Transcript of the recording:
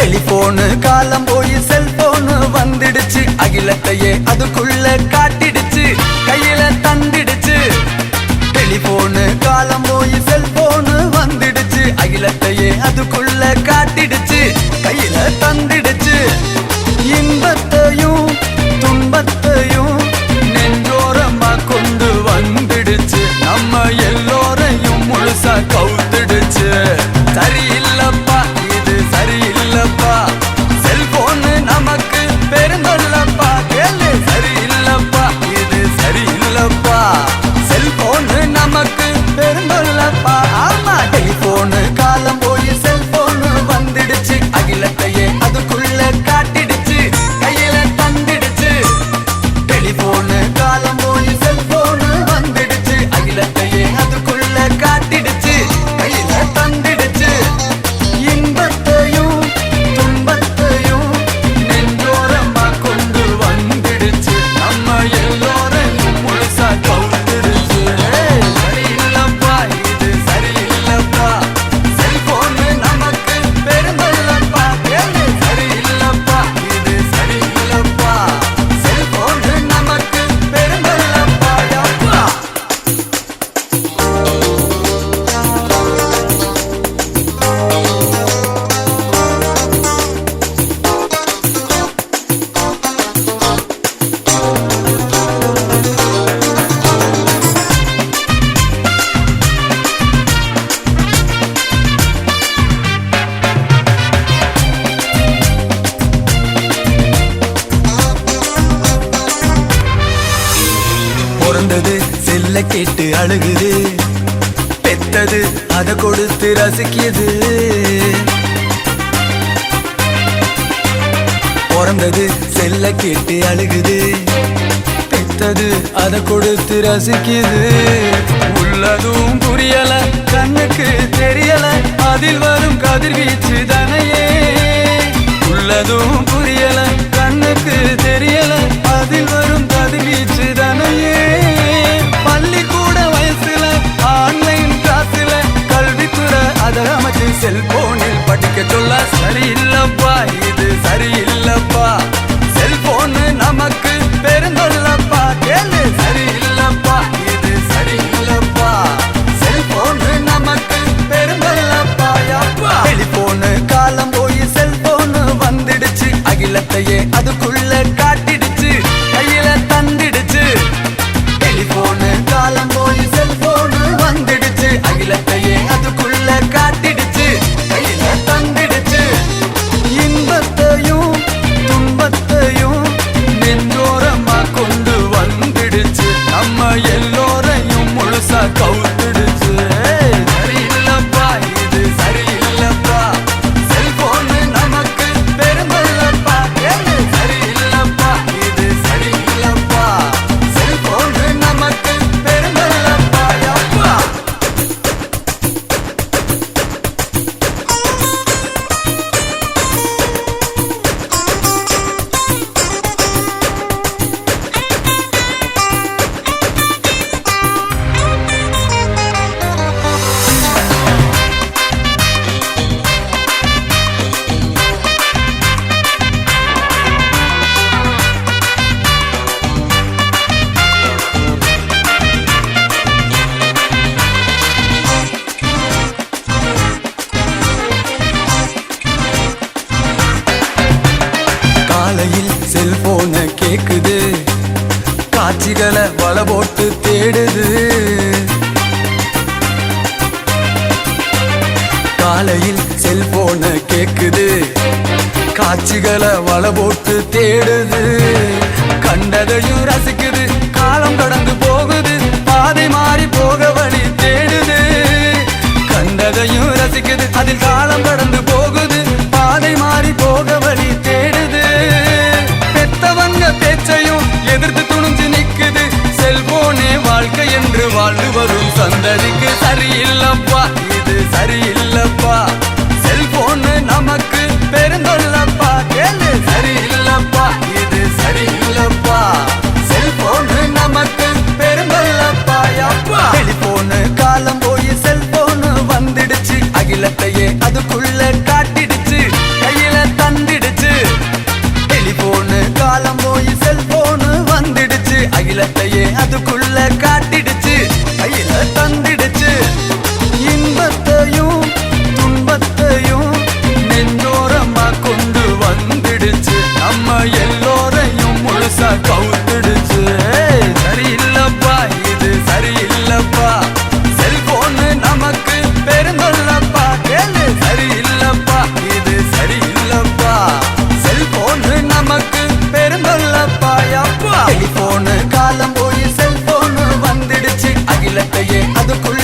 Telephone காலம் போய் cellphone வந்துடுச்சு, அகிலத்தையே அதுக்குள்ள காட்டிடுச்சு, கையில தந்திடுச்சு. டெலிபோனு காலம் போய் செல்போனு வந்துடுச்சு, அகிலத்தையே அதுக்குள்ள காட்டிடுச்சு, கையில தந்திடுச்சு. இன்பத்தையும் துன்பத்தையும் நெஞ்சோரமா கொண்டு வந்துடுச்சு, நம்ம எல்லோரையும் முழுசா கவுத்துடுச்சு. சரியில்லப்பா இது சரியில்லப்பா, செல்போனு நமக்கு பெருந்தொல்லப்பா. கேளு, சரியில்லப்பா இது சரியில்லப்பா, செல்போனு நமக்கு பெருந்தொல்லப்பா. ஆமா, டெலிபோனு காலம் போய் செல்போனு வந்துடுச்சு, அகிலத்தையே அதுக்குள்ள காட்டிடுச்சு, கையில தந்திடுச்சு. டெலிபோனு காலம் போய் செல்போனு வந்துடுச்சு, அகிலத்தையே அதுக்குள்ள காட்டிடுச்சு, கையில தந்திடுச்சு. இன்பத்தையும் துன்பத்தையும் நெஞ்சோரமா கொண்டு வந்துடுச்சு, நம்ம எல்லோரையும் முழுசா கவுத்துடுச்சு. சரியில்லப்பா இது சரியில்லப்பா, செல்போனு நமக்கு பெருந்தொல்லப்பா. கேளு, சரியில்லப்பா இது சரியில்லப்பா, செல்போனு நமக்கு பெருந்தொல்லப்பா. யப்பா. பிறந்தது செல்ல கேட்டு அழுகுது, பெத்தது அத கொடுத்து ரசிக்குது. பிறந்தது செல்ல கேட்டு அழுகுது, பெத்தது அத கொடுத்து ரசிக்குது. உள்ளதும் புரியல கண்ணுக்கு தெரியல, அதில் வரும் கதிர்வீச்சு தனையே. உள்ளதும் புரியல கண்ணுக்கு தெரியல, அதில் வரும் கதிர்வீச்சு தனையே. பள்ளிக்கூட வயசுல ஆன்லைன் கிளாஸ்ல கல்வித்துறை அதை அமைச்சு செல்போனில் படிக்க சொல்ல. சரியில்லப்பா இது சரியில்லப்பா, செல்போனு நமக்கு பெருந்தொல்லப்பா. கேளு, சரியில்லப்பா இது சரியில்லப்பா, செல்போனு நமக்கு பெருந்தொல்லப்பா. யப்பா. டெலிபோனு காலம் போய் செல்போனு வந்துடுச்சு, அகிலத்தையே அதுக்குள்ள காட்டிடுச்சு, கையில தந்திடுச்சு. டெலிபோனு காலம் போய் செல்போனு வந்துடுச்சு, அகிலத்தையே அதுக்குள்ள காட்டிடுச்சு, கையில தந்திடுச்சு. இன்பத்தையும் துன்பத்தையும் நெஞ்சோரமா கொண்டு வந்துடுச்சு, நம்ம எல்லோரையும் முழுசா கவுத்துடுச்சு. சரியில்லப்பா இது சரியில்லப்பா, செல்போனு நமக்கு பெருந்தொல்லப்பா. கேளு, சரியில்லப்பா இது சரியில்லப்பா, செல்போனு நமக்கு பெருந்தொல்லப்பா. யப்பா. காலையில் செல்போன கேக்குது, காட்சிகளை வல போட்டு தேடுது. காலையில் செல்போன கேக்குது, காட்சிகளை வல போட்டு தேடுது. கண்டதையும் ரசிக்குது, காலம் கடந்து போகுது, பாதை மாறி போக வழி தேடுது. கண்டதையும் ரசிக்குது, அதில் காலம் கடந்து போகுது, பாதை மாறி போக வழி தேடுது. பெத்தவங்க பேச்சையும் எதிர்த்து துணிஞ்சு நிக்குது, செல்போனே வாழ்க்கை என்று வாழ்ந்து வரும் சந்ததிக்கு. சரியில்லப்பா இது சரியில்லப்பா, செல்போனு நமக்கு பெருந்தொல்லப்பா. கேளு, சரியில்லப்பா இது சரியில்லப்பா, செல்போனு நமக்கு பெருந்தொல்லப்பா. யப்பா. டெலிபோனு காலம் போய் செல்போனு வந்துடுச்சு, அகிலத்தையே அதுக்குள்ள காட்டிடுச்சு, கையில அதுக்குள்ள